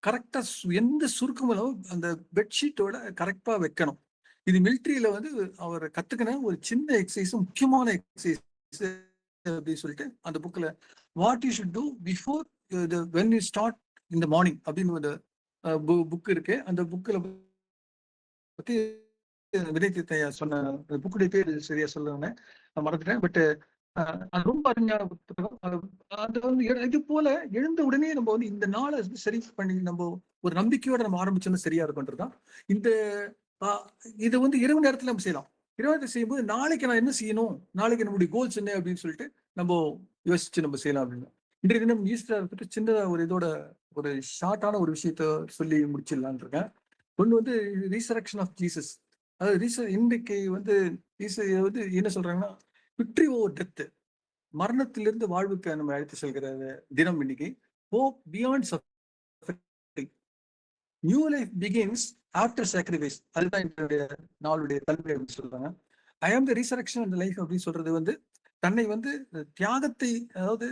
கரெக்டா எந்த சுருக்கமும் அந்த பெட்ஷீட்டோட கரெக்டா வைக்கணும். இது மிலிட்ரியில வந்து அவர் கத்துக்கின ஒரு சின்ன எக்ஸசைஸ், முக்கியமான எக்ஸசைஸ் அப்படின்னு சொல்லிட்டு அந்த புக்ல what you should do before when you start in the morning அப்படின்னு ஒரு புக் இருக்கு. அந்த புக்ல பத்தி வினய் சொன்ன புக்குடைய பேர் சரியா சொல்லுவேன், நான் மறந்துட்டேன். பட் அது ரொம்ப அருமையான புத்தகம். அது வந்து இது போல எழுந்த உடனே நம்ம வந்து இந்த நாளை சரி பண்ணி நம்ம ஒரு நம்பிக்கையோட நம்ம ஆரம்பிச்சோம்னா சரியா இருக்கும்ன்றதுதான். இந்த இதை வந்து இரவு நேரத்துல நம்ம செய்யலாம். இரவு நேரத்தில் செய்யும்போது நாளைக்கு நான் என்ன செய்யணும், நாளைக்கு நம்முடைய கோல்ஸ் என்ன அப்படின்னு சொல்லிட்டு நம்ம யோசிச்சு நம்ம செய்யலாம் அப்படின்னு. இன்றைய தினம் ஈஸ்டர் பற்றி சின்னதா ஒரு இதோட ஒரு ஷார்ட்டான ஒரு விஷயத்த சொல்லி முடிச்சிடலான் இருக்கேன். ஒன்று வந்து ரீசரக்ஷன் ஆஃப் ஜீசஸ். அதாவது இன்றைக்கு வந்து வந்து என்ன சொல்றாங்கன்னா, விக்டரி ஓவர் டெத், மரணத்திலிருந்து வாழ்வுக்கு நம்ம அழைத்து செல்கிற தினம் இன்னைக்கு. Hope beyond suffering, new life begins after sacrifice. அதுதான் என்னுடைய நாளுடைய தலைமை அப்படின்னு சொல்றாங்க. ஐ ஆம் த ரீசரக்ஷன் அண்ட் லைஃப் அப்படின்னு சொல்றது வந்து தன்னை வந்து தியாகத்தை, அதாவது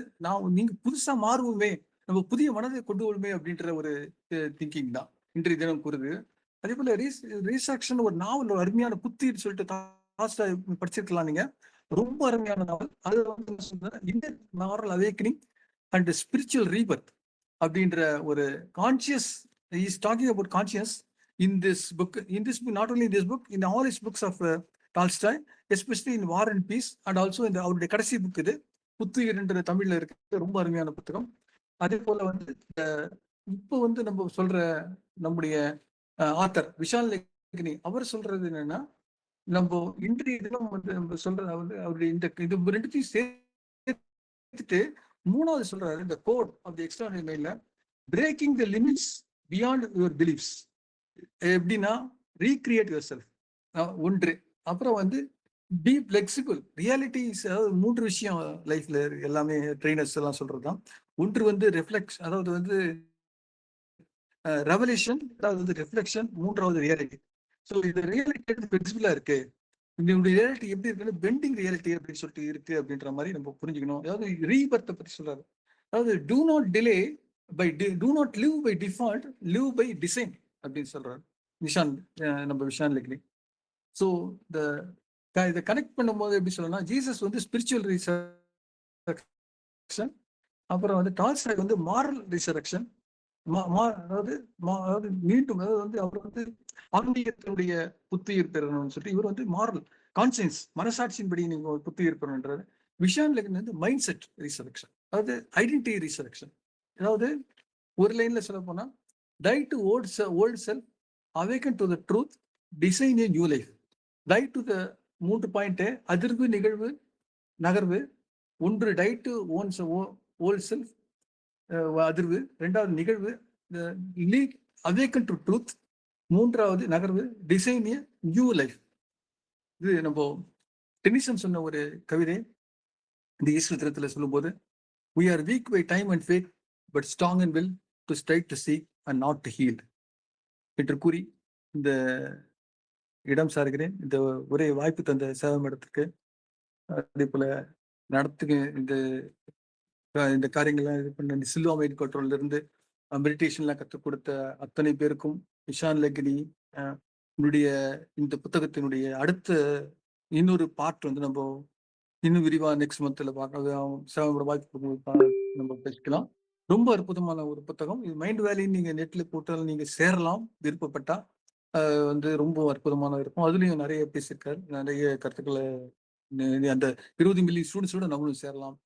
நீங்க புதுசா மாறுவோமே, நம்ம புதிய மனதை கொண்டு வருமே அப்படின்ற ஒரு திங்கிங் தான் இன்றைய தினம் கூறுது. அதே போல ரீசரக்ஷன் ஒரு நாவல், ஒரு அருமையான புத்தின்னு சொல்லிட்டு படிச்சிருக்கலாம் நீங்க. ரொம்ப அருமையான நாவல். அது வந்து Indian moral awakening and spiritual Rebirth அப்படின்ற ஒரு conscious, is talking about conscious in this book, not only in this book, in all his books of Tolstoy, especially in War and Peace, and also in அவருடைய கடைசி book இது புத்துயிர்ன்ற தமிழ்ல இருக்கு. ரொம்ப அருமையான புத்தகம். அதே போல வந்து இப்போ வந்து நம்ம சொல்ற நம்முடைய ஆத்தர் விஷால் லேக்னி, அவர் சொல்றது என்னன்னா, நம்ம இன்றைய தினம் வந்து நம்ம சொல்றது வந்து அவருடைய இது ரெண்டுத்தையும் சேர்த்துட்டு மூணாவது சொல்றாரு, இந்த கோட் ஆஃப் தி எக்ஸ்ட்ராடினரி மைண்ட்ல braking the limits beyond your beliefs. எப்படின்னா, ரீக்ரியேட் யுவர் செல்ஃப் ஒன்று, அப்புறம் வந்து பி பிளெக்சிபிள். ரியாலிட்டிஸ், அதாவது 3 விஷயம் லைஃப்ல எல்லாமே ட்ரெயினர்ஸ் எல்லாம் சொல்றதுதான். ஒன்று வந்து ரிஃப்ளெக்ஷ், அதாவது வந்து ரெவல்யூஷன், அதாவது வந்து ரிஃப்ளெக்ஷன், மூன்றாவது ரியாலிட்டி. ஸோ இது ரியாலிட்டி ஃபிளெக்சிபிளா இருக்கு. இதனுடைய ரியாலிட்டி எப்படி இருக்குன்னு பெண்டிங் ரியாலிட்டி அப்படின்னு சொல்லிட்டு இருக்கு அப்படின்ற மாதிரி நம்ம புரிஞ்சுக்கணும். அதாவது ரீபர்த்தை பத்தி சொல்றாரு. அதாவது do not delay by do not live by default, live by design அப்படின்னு சொல்றாரு நம்ம விஷால் லேக்னி. ஸோ இதை கனெக்ட் பண்ணும்போது எப்படி சொல்லணும்னா, ஜீசஸ் வந்து ஸ்பிரிச்சுவல் ரிசரக்ஷன், அப்புறம் வந்து டால்ஸ்டாய் வந்து மாரல் ரிசரக்ஷன். அதாவது மீண்டும், அதாவது வந்து அவர் வந்து ஆன்மீகத்தினுடைய புத்துயிர் பெறணும்னு சொல்லிட்டு, இவர் வந்து மாரல் கான்சியன்ஸ், மனசாட்சியின்படி நீங்க புத்துயிர் பெறணுன்றாரு. விஷால் லேக்னி வந்து மைண்ட் செட் ரிசரக்ஷன், அதாவது ஐடென்டிட்டி ரிசரக்ஷன். அதாவது ஒரு லைன்ல சொல்ல போனா, die to old self, awaken to the truth, design a new life. Die to the 3 point, அதிர்வு, நிகழ்வு, நகர்வு. ஒன்று die to old self, அதிர்வு. ரெண்டாவது நிகழ்வு, awaken to truth. மூன்றாவது நகர்வு, design a new life. இது நம்ம டெனிசன் சொன்ன ஒரு கவிதை இந்த ஈஸ்டர் தினத்துல சொல்லும்போது, we are weak by time and faith, but strong in will to strike, to seek and not to heal என்று கூறி இந்த இடம் சாருகிறேன். இந்த ஒரே வாய்ப்பு தந்த சேவம் இடத்துக்கு, அதே போல நடத்துக்கு இந்த காரியங்கள்லாம் இது பண்ண சில்வா மைண்ட் கண்ட்ரோல்ல இருந்து மெடிடேஷன்லாம் கற்றுக் கொடுத்த அத்தனை பேருக்கும், விஷால் லேக்னி உன்னுடைய இந்த புத்தகத்தினுடைய அடுத்த இன்னொரு பார்ட் வந்து நம்ம இன்னும் விரிவா நெக்ஸ்ட் மந்த்ல சேவமோட வாய்ப்பு நம்ம பேசிக்கலாம். ரொம்ப அற்புதமான ஒரு புத்தகம் இது. மைண்ட் வேலின்னு நீங்க நெட்ல போட்டாலும் நீங்க சேரலாம், விருப்பப்பட்டா. வந்து ரொம்ப அற்புதமான இருக்கும். அதுலயும் நிறைய பேசியிருக்காரு, நிறைய கருத்துக்களை. அந்த 20 மில்லியன் ஸ்டூடெண்ட்ஸோட நம்மளும் சேரலாம்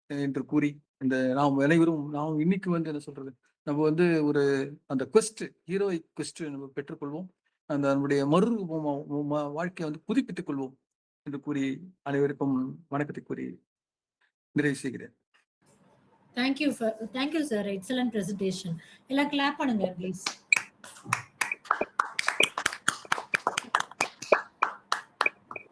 என்று கூறி, இந்த நாம் அனைவரும் இன்னைக்கு வந்து என்ன சொல்றது, நம்ம வந்து ஒரு அந்த குவெஸ்ட், ஹீரோயிக் குவெஸ்ட் நம்ம பெற்றுக்கொள்வோம். அந்த நம்முடைய வாழ்க்கையை வந்து புதுப்பித்துக் கொள்வோம். என்று கூறி அனைவருக்கும் வணக்கத்தை கூறி நிறைவு செய்கிறேன். Thank you sir. Excellent presentation. எல்லாம் கிளாப் பண்ணுங்க ப்ளீஸ்.